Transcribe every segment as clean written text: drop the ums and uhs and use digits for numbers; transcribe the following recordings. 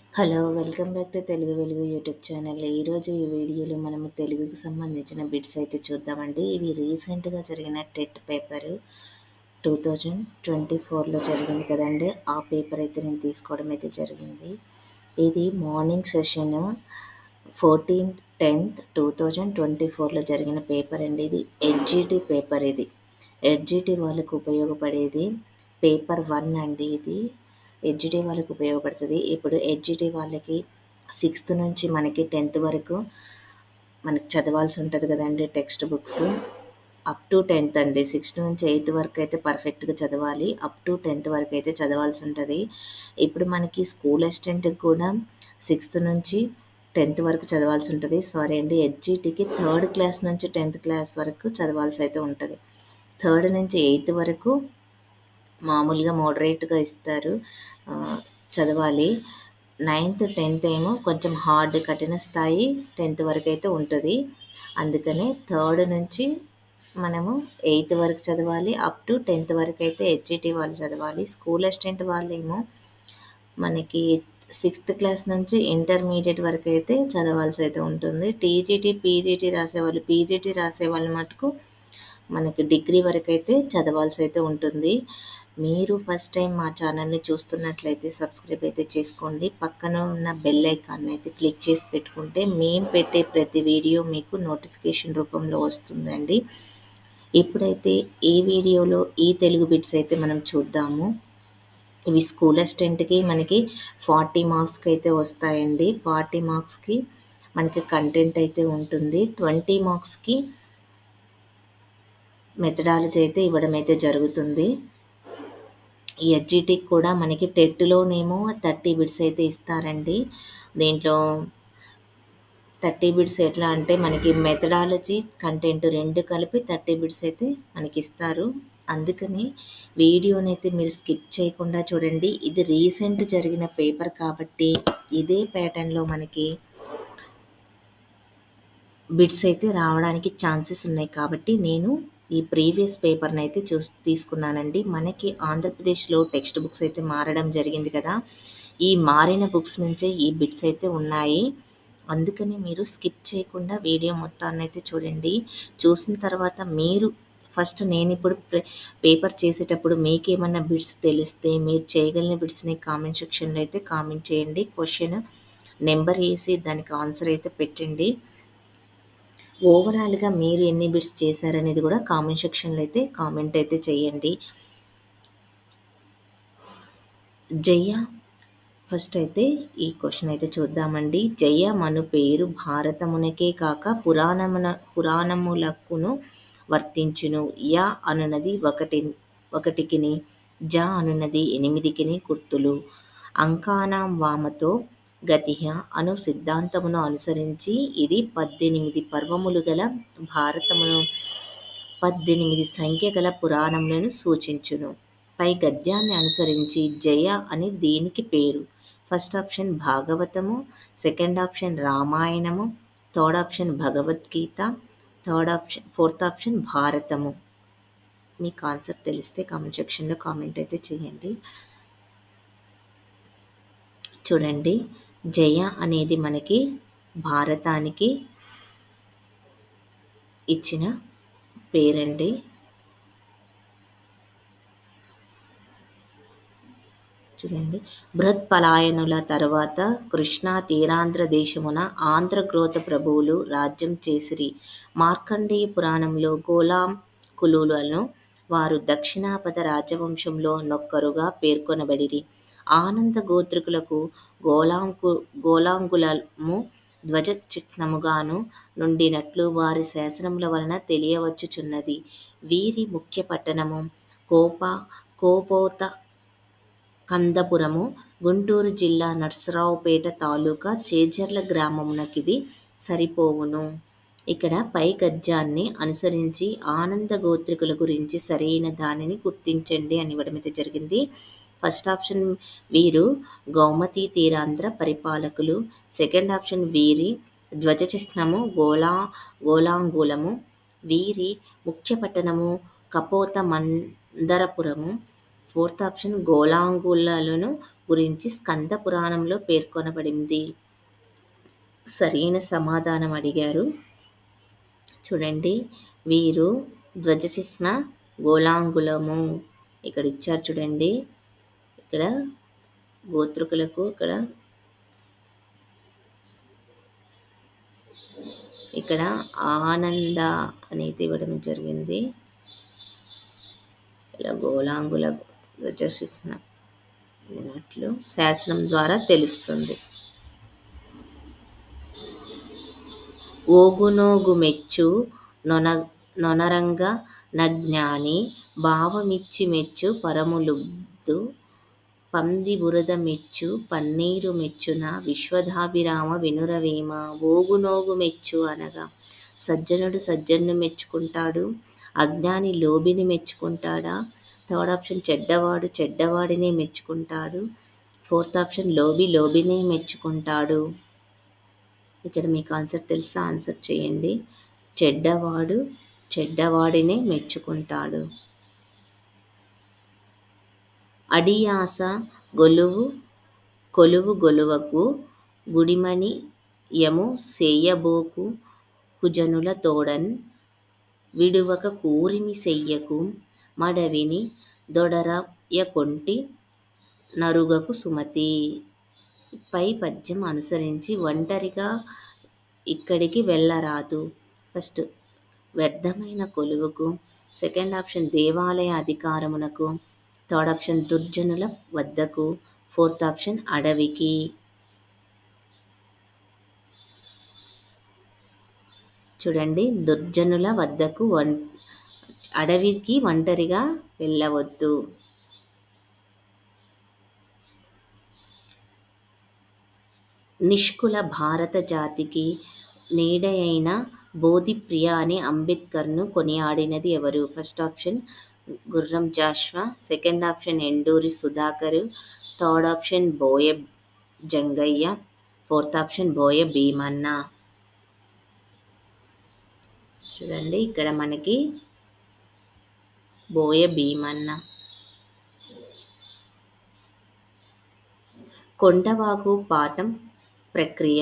Hello! Welcome back to Telugu వెలుగు YouTube channel. ఈరోజు ఈ వీడియోలో మనము తెలుగుకి సంబంధించిన బిట్స్ అయితే చూద్దామండి. ఇవి రీసెంట్‌గా జరిగిన టెట్ పేపరు 2024లో జరిగింది కదండీ! ఆ పేపర్ అయితే నేను తీసుకోవడం అయితే జరిగింది. ఇది మార్నింగ్ సెషన్ 14/10/2024లో జరిగిన పేపర్ అండి. ఇది హెచ్‌జిటి పేపర్ ఇది. హెచ్‌జిటి వాళ్ళకు ఉపయోగపడేది పేపర్ 1 అండి ఇది. హెచ్‌జిటి వాళ్ళకి ఉపయోగపడుతుంది. ఇప్పుడు హెచ్‌జిటి వాళ్ళకి 6th నుంచి మనకి 10th వరకు మనకి చదవాల్సి ఉంటుంది కదండీ text books. Up to 10th అండి. 6th నుంచి 8th వరకు అయితే పర్ఫెక్ట్‌గా చదవాలి. అప్ టు 10th వరకు అయితే చదవాల్సి ఉంటుంది. ఇప్పుడు మనకి స్కూల్ అసిస్టెంట్‌కి కూడా 6th నుంచి 10th వరకు చదవాల్సి ఉంటుంది. సారీ అండి, హెచ్‌జిటికి 3rd క్లాస్ నుంచి 10th క్లాస్ వరకు చదవాల్సి అయితే ఉంటుంది. 3rd నుంచి 8th వరకు మామూలుగా మోడరేట్‌గా ఇస్తారు. చదవాలి. 9th, 10th ఏమో కొంచెం హార్డ్ కఠిన స్థాయి 10th వరకైతే ఉంటది. అందుకనే 3rd నుంచి మనము 8th వరకు చదవాలి. అప్ టు 10th వరకైతే హెచ్‌జిటి వాళ్ళు చదవాలి. స్కూల్ అసిస్టెంట్ వాళ్ళేమో మనకి 6th క్లాస్ నుంచి ఇంటర్మీడియేట్ వరకైతే చదవాల్సి అయితే ఉంటుంది. టీజీటీ, పీజీటీ రాసేవాళ్ళు, పీజీటీ రాసేవాళ్ళు మటుకు మనకి డిగ్రీ వరకైతే చదవాల్సి అయితే ఉంటుంది. మీరు ఫస్ట్ టైం మా ఛానల్ని చూస్తున్నట్లయితే సబ్స్క్రైబ్ అయితే చేసుకోండి. పక్కన ఉన్న బెల్ ఐకాన్ని అయితే క్లిక్ చేసి పెట్టుకుంటే మేము పెట్టే ప్రతి వీడియో మీకు నోటిఫికేషన్ రూపంలో వస్తుందండి. ఇప్పుడైతే ఈ వీడియోలో ఈ తెలుగు బిట్స్ అయితే మనం చూద్దాము. ఇవి స్కూల్ అసిస్టెంట్‌కి మనకి 40 మార్క్స్‌కి అయితే వస్తాయండి. 40 మార్క్స్‌కి మనకి కంటెంట్ అయితే ఉంటుంది. 20 మార్క్స్‌కి మెథడాలజీ అయితే ఇవ్వడం అయితే జరుగుతుంది. ఈ హెచ్‌జిటికి కూడా మనకి టెట్‌లోనేమో 30 బిట్స్ అయితే ఇస్తారండి. దీంట్లో 30 బిట్స్ ఎట్లా అంటే మనకి మెథడాలజీ, కంటెంట్ 2 కలిపి 30 బిట్స్ అయితే మనకిస్తారు. అందుకని వీడియోనైతే మీరు స్కిప్ చేయకుండా చూడండి. ఇది రీసెంట్ జరిగిన పేపర్ కాబట్టి ఇదే ప్యాటర్న్‌లో మనకి బిట్స్ అయితే రావడానికి ఛాన్సెస్ ఉన్నాయి కాబట్టి నేను ఈ ప్రీవియస్ పేపర్‌ని అయితే తీసుకున్నానండి. మనకి ఆంధ్రప్రదేశ్‌లో టెక్స్ట్ బుక్స్ అయితే మారడం జరిగింది కదా! ఈ మారిన బుక్స్ నుంచే ఈ బిట్స్ అయితే ఉన్నాయి. అందుకని మీరు స్కిప్ చేయకుండా వీడియో మొత్తాన్నయితే చూడండి. చూసిన తర్వాత మీరు ఫస్ట్ నేనిప్పుడు పేపర్ చేసేటప్పుడు మీకేమన్నా బిట్స్ తెలిస్తే మీరు చేయగలిగిన బిట్స్‌ని కామెంట్ సెక్షన్‌లో అయితే కామెంట్ చేయండి. క్వెషన్ నెంబర్ ఏసి దానికి ఆన్సర్ అయితే పెట్టండి. ఓవరాల్‌గా మీరు ఎన్ని బిట్స్ చేశారనేది కూడా కామెంట్ సెక్షన్‌లో అయితే కామెంట్ అయితే చేయండి. జయ ఫస్ట్ అయితే ఈ క్వెషన్ అయితే చూద్దామండి. జయమను పేరు భారతమునకే కాక పురాణములకును వర్తించును. య అనునది ఒకటికిని, జ అనునది 8కిని గుర్తులు. అంకానాం వామతో గతిః అను సిద్ధాంతమును అనుసరించి ఇది 18 పర్వములు గల భారతమును 18 సంఖ్య గల పురాణములను సూచించును. పై గద్యాన్ని అనుసరించి జయ అని దీనికి పేరు. ఫస్ట్ ఆప్షన్ భాగవతము, సెకండ్ ఆప్షన్ రామాయణము, third option Bhagavad Gita, fourth option భారతము. మీకు ఆన్సర్ తెలిస్తే కామెంట్ సెక్షన్‌లో కామెంట్ అయితే చేయండి. చూడండి, జయ అనేది మనకి భారతానికి ఇచ్చిన పేరండి. చూడండి, బృహత్పలాయనుల తర్వాత కృష్ణా తీరాంధ్ర దేశమున ఆంధ్రగ్రోత ప్రభువులు రాజ్యం చేసిరి. మార్కండేయ పురాణంలో గోలాంకులులను వారు దక్షిణాపథ రాజవంశంలో నొక్కరుగా పేర్కొనబడిరి. ఆనంద గోత్రికులకు గోలాంగులము ధ్వజ చిహ్నముగాను నుండినట్లు వారి శాసనముల వలన తెలియవచ్చుచున్నది. వీరి ముఖ్య పట్టణము కోపోత కందపురము, గుంటూరు జిల్లా నర్సరావుపేట తాలూకా చేజర్ల గ్రామమునకిది సరిపోవును. ఇక్కడ పై గద్యాన్ని అనుసరించి ఆనంద గోత్రికుల గురించి సరైన దానిని గుర్తించండి అని ఇవ్వడం అయితే జరిగింది. ఫస్ట్ ఆప్షన్ వీరు గౌమతీ తీరాంధ్ర పరిపాలకులు. సెకండ్ ఆప్షన్ వీరి ధ్వజ చిహ్నము గోలాంగులము. వీరి ముఖ్య పట్టణము కపోత మందరపురము. ఫోర్త్ ఆప్షన్ గోళాంగులను గురించి స్కంద పురాణంలో పేర్కొనబడింది. సరైన సమాధానం అడిగారు. చూడండి, వీరు ధ్వజచిహ్న గోళాంగులము. ఇక్కడ ఇచ్చారు చూడండి, ఇక్కడ గోత్రికులకు ఇక్కడ ఆనంద అనేది ఇవ్వడం జరిగింది. ఇలా గోళాంగుల ధ్వజచిహ్న అన్నట్లు శాసనం ద్వారా తెలుస్తుంది. ఓగునోగు మెచ్చు నొనరంగ నజ్ఞాని భావమిచ్చి మెచ్చు పరములుబ్ధు పంది బురద మెచ్చు పన్నీరు మెచ్చున విశ్వదాభిరామ వినురవేమ. ఓగునోగు మెచ్చు అనగా సజ్జనుడు సజ్జనుని మెచ్చుకుంటాడు, అజ్ఞాని లోబిని మెచ్చుకుంటాడా? థర్డ్ ఆప్షన్ చెడ్డవాడు చెడ్డవాడినే మెచ్చుకుంటాడు. Fourth option లోబి లోబినే మెచ్చుకుంటాడు. ఇక్కడ మీకు ఆన్సర్ తెలుసా? ఆన్సర్ చేయండి. చెడ్డవాడు చెడ్డవాడినే మెచ్చుకుంటాడు. అడియాస కొలువు గొలువకు గుడిమణి యము సేయబోకు కుజనుల తోడన్ విడువక కూరిమి సెయ్యకు మడవిని దొడరయకొంటి నరుగకు సుమతి. పై పద్యం అనుసరించి ఒంటరిగా ఇక్కడికి వెళ్ళరాదు. ఫస్ట్ వ్యర్థమైన కొలువుకు, సెకండ్ ఆప్షన్ దేవాలయ అధికారమునకు, థర్డ్ ఆప్షన్ దుర్జనుల వద్దకు, ఫోర్త్ ఆప్షన్ అడవికి. చూడండి, దుర్జనుల వద్దకు, అడవికి ఒంటరిగా వెళ్ళవద్దు. నిష్కుల భారత జాతికి నీడయైన బోధిప్రియ అని అంబేద్కర్ను కొనియాడినది ఎవరు? First option Gurram Jashuva, second option Enduri Sudhakar, third option Boya Jangaiah, fourth option Boya Bheemanna. చూడండి, ఇక్కడ మనకి బోయ భీమన్న. కొండవాగు పాఠం ప్రక్రియ.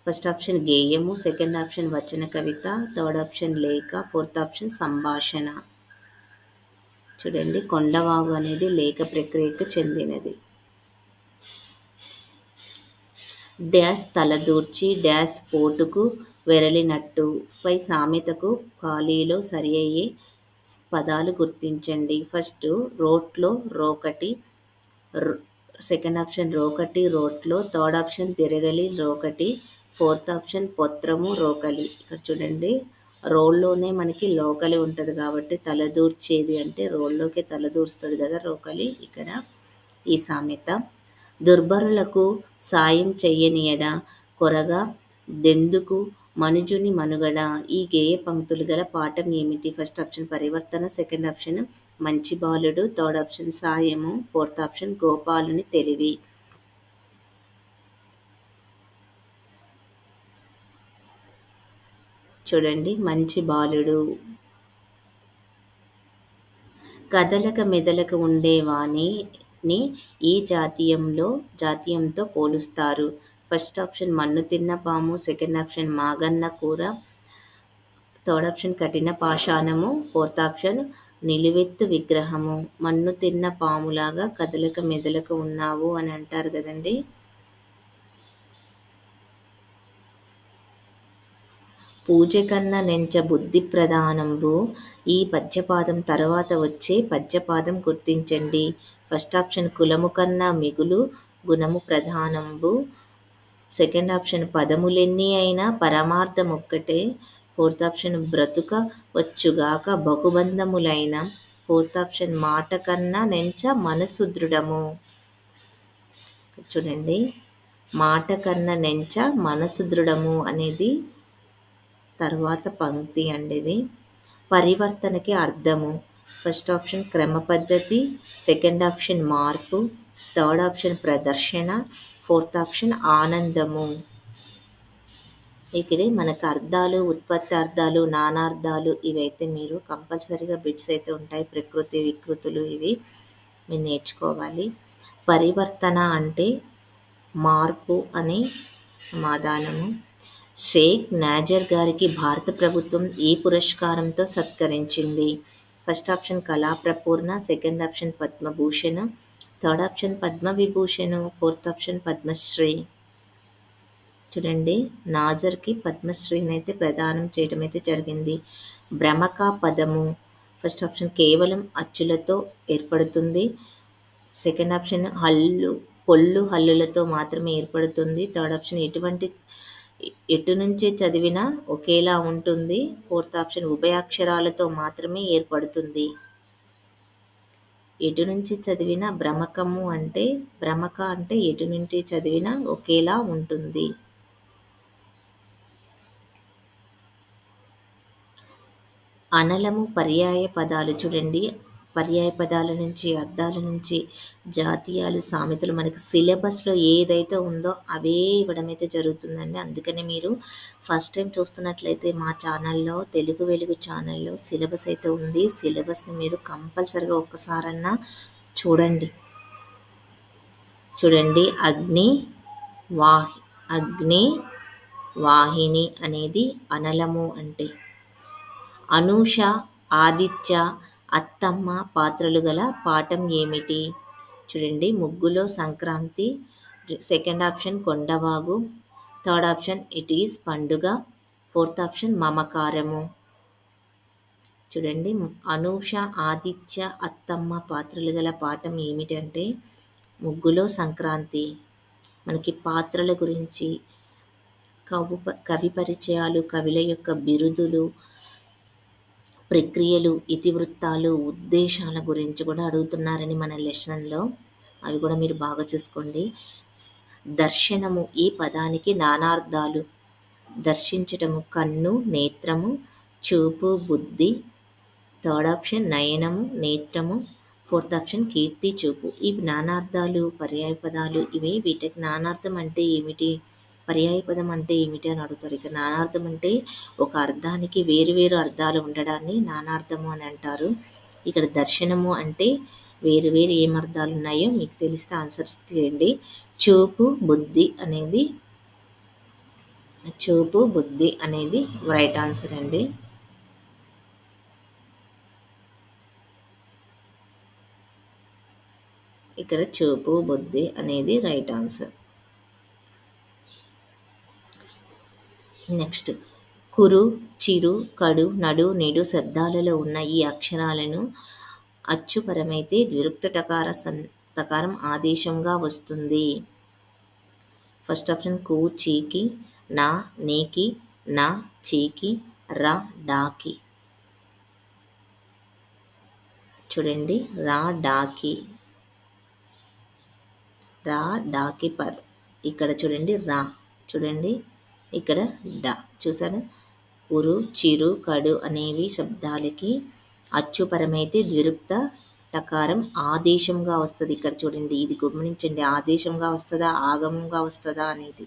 ఫస్ట్ ఆప్షన్ గేయము, సెకండ్ ఆప్షన్ వచన కవిత, థర్డ్ ఆప్షన్ లేఖ, ఫోర్త్ ఆప్షన్ సంభాషణ. చూడండి, కొండవాగు అనేది లేఖ ప్రక్రియకు చెందినది. డాష్ తలదూర్చి డాష్ పోటుకు వెరలినట్టు పై సామెతకు ఖాళీలో సరి అయ్యే పదాలు గుర్తించండి. ఫస్ట్ రోట్లో రోకటి, సెకండ్ ఆప్షన్ రోకటి రోట్లో, థర్డ్ ఆప్షన్ తిరగలి రోకటి, ఫోర్త్ ఆప్షన్ పొత్రము రోకలి. ఇక్కడ చూడండి, రోల్లోనే మనకి లోకలి ఉంటుంది కాబట్టి తలదూర్చేది అంటే రోల్లోకి తలదూర్స్తుంది కదా రోకలి. ఇక్కడ ఈ సామెత. దుర్బరులకు సాయం చెయ్యనియడ కొరగా దెందుకు మనుజుని మనుగడ. ఈ గేయ పంక్తులు గల పాఠం ఏమిటి? ఫస్ట్ ఆప్షన్ పరివర్తన, సెకండ్ ఆప్షన్ మంచి బాలుడు, థర్డ్ ఆప్షన్ సాయము, ఫోర్త్ ఆప్షన్ గోపాలుని తెలివి. చూడండి, మంచి బాలుడు. కదలక మెదలక ఉండేవాణిని ఈ జాతీయంతో పోలుస్తారు. ఫస్ట్ ఆప్షన్ మన్ను తిన్న పాము, సెకండ్ ఆప్షన్ మాగన్న కూర, థర్డ్ ఆప్షన్ కఠిన పాషాణము, ఫోర్త్ ఆప్షన్ నిలువెత్తు విగ్రహము. మన్ను తిన్న పాములాగా కదలక మెదలక ఉన్నావు అని అంటారు కదండి. పూజ కన్నా నెంచ బుద్ధి ప్రధానంబు. ఈ పద్యపాదం తర్వాత వచ్చే పద్యపాదం గుర్తించండి. ఫస్ట్ ఆప్షన్ కులము కన్నా మిగులు గుణము ప్రధానంబు, సెకండ్ ఆప్షన్ పదములెన్ని అయినా పరమార్థం ఒక్కటే, ఫోర్త్ ఆప్షన్ బ్రతుక వచ్చుగాక బహుబంధములైన, ఫోర్త్ ఆప్షన్ మాట కన్నా నెంచ మనసు దృఢము. చూడండి, మాట కన్నా నెంచ మనసు దృఢము అనేది తర్వాత పంక్తి అండి. ఇది పరివర్తనకి అర్థము. ఫస్ట్ ఆప్షన్ క్రమ పద్ధతి, సెకండ్ ఆప్షన్ మార్పు, థర్డ్ ఆప్షన్ ప్రదర్శన, ఫోర్త్ ఆప్షన్ ఆనందము. ఇక్కడ మనకు అర్థాలు, ఉత్పత్తి అర్థాలు, నానార్థాలు ఇవైతే మీరు కంపల్సరీగా బిట్స్ అయితే ఉంటాయి. ప్రకృతి వికృతులు ఇవి మీరు నేర్చుకోవాలి. పరివర్తన అంటే మార్పు అనే సమాధానము. షేక్ నాజర్ గారికి భారత ప్రభుత్వం ఏ పురస్కారంతో సత్కరించింది? First option Kalaprapoorna, second option Padma Bhushan, third option Padma Vibhushan, fourth option Padma Shri. చూడండి, నాజర్కి పద్మశ్రీని అయితే ప్రదానం చేయడం అయితే జరిగింది. భ్రమక పదము, ఫస్ట్ ఆప్షన్ కేవలం అచ్చులతో ఏర్పడుతుంది, సెకండ్ ఆప్షన్ పొల్లు హల్లులతో మాత్రమే ఏర్పడుతుంది, థర్డ్ ఆప్షన్ ఎటు నుంచి చదివినా ఒకేలా ఉంటుంది, ఫోర్త్ ఆప్షన్ ఉభయాక్షరాలతో మాత్రమే ఏర్పడుతుంది. ఎటు నుంచి చదివినా భ్రమక అంటే ఎటు నుంచి చదివినా ఒకేలా ఉంటుంది. అనలము పర్యాయ పదాలు. చూడండి, పర్యాయ పదాల నుంచి, అర్థాల నుంచి, జాతీయాలు, సామెతలు మనకి సిలబస్లో ఏదైతే ఉందో అవే ఇవ్వడం అయితే జరుగుతుందండి. అందుకనే మీరు ఫస్ట్ టైం చూస్తున్నట్లయితే మా ఛానల్లో, తెలుగు వెలుగు ఛానల్లో సిలబస్ అయితే ఉంది. సిలబస్ని మీరు కంపల్సరిగా ఒక్కసారన్నా చూడండి. అగ్ని వాహిని అనేది అనలము అంటే. అనూష, ఆదిత్య, అత్తమ్మ పాత్రలు గల పాఠం ఏమిటి? చూడండి, ముగ్గులో Sankranti, second option Kondavagu, third option it is పండుగ, ఫోర్త్ ఆప్షన్ మమకారము. చూడండి, అనూష, ఆదిత్య, అత్తమ్మ పాత్రలు గల పాఠం ఏమిటంటే ముగ్గులో సంక్రాంతి. మనకి పాత్రల గురించి, కవి పరిచయాలు, కవుల యొక్క బిరుదులు, ప్రక్రియలు, ఇతివృత్తాలు, ఉద్దేశాల గురించి కూడా అడుగుతున్నారని మన లెసన్లో. అవి కూడా మీరు బాగా చూసుకోండి. దర్శనము, ఈ పదానికి నానార్థాలు. దర్శించటము, కన్ను, నేత్రము, చూపు, బుద్ధి, థర్డ్ ఆప్షన్ నయనము, నేత్రము, ఫోర్త్ ఆప్షన్ కీర్తి, చూపు. ఈ నానార్థాలు, పర్యాయ పదాలు ఇవి. వీటికి నానార్థం అంటే ఏమిటి, పర్యాయ పదం అంటే ఏమిటి అని అడుగుతారు. ఇక నానార్థం అంటే ఒక అర్థానికి వేరు అర్థాలు ఉండడాన్ని నానార్థము అని అంటారు. ఇక్కడ దర్శనము అంటే వేరు ఏం అర్థాలు ఉన్నాయో మీకు తెలిస్తే ఆన్సర్స్ చేయండి. చూపు బుద్ధి అనేది రైట్ ఆన్సర్ అండి. ఇక్కడ చూపు బుద్ధి అనేది రైట్ ఆన్సర్. నెక్స్ట్, కురు, చిరు, కడు, నడు, నేడు శబ్దాలలో ఉన్న ఈ అక్షరాలను అచ్చుపరమైతే ద్విరుక్త తకారం ఆదేశంగా వస్తుంది. ఫస్ట్ ఆప్షన్ కు, చీకి, నా, నీకి, నా, చీకి, రా, డాకి. చూడండి, రా, డాకి పర్. ఇక్కడ చూడండి రా, చూడండి ఇక్కడ డా. చూసారా, కురు, చిరు, కడు అనేవి శబ్దాలకి అచ్చుపరమైతే ద్విరుక్త టకారం ఆదేశంగా వస్తుంది. ఇక్కడ చూడండి, ఇది గమనించండి, ఆదేశంగా వస్తుందా, ఆగమంగా వస్తుందా అనేది.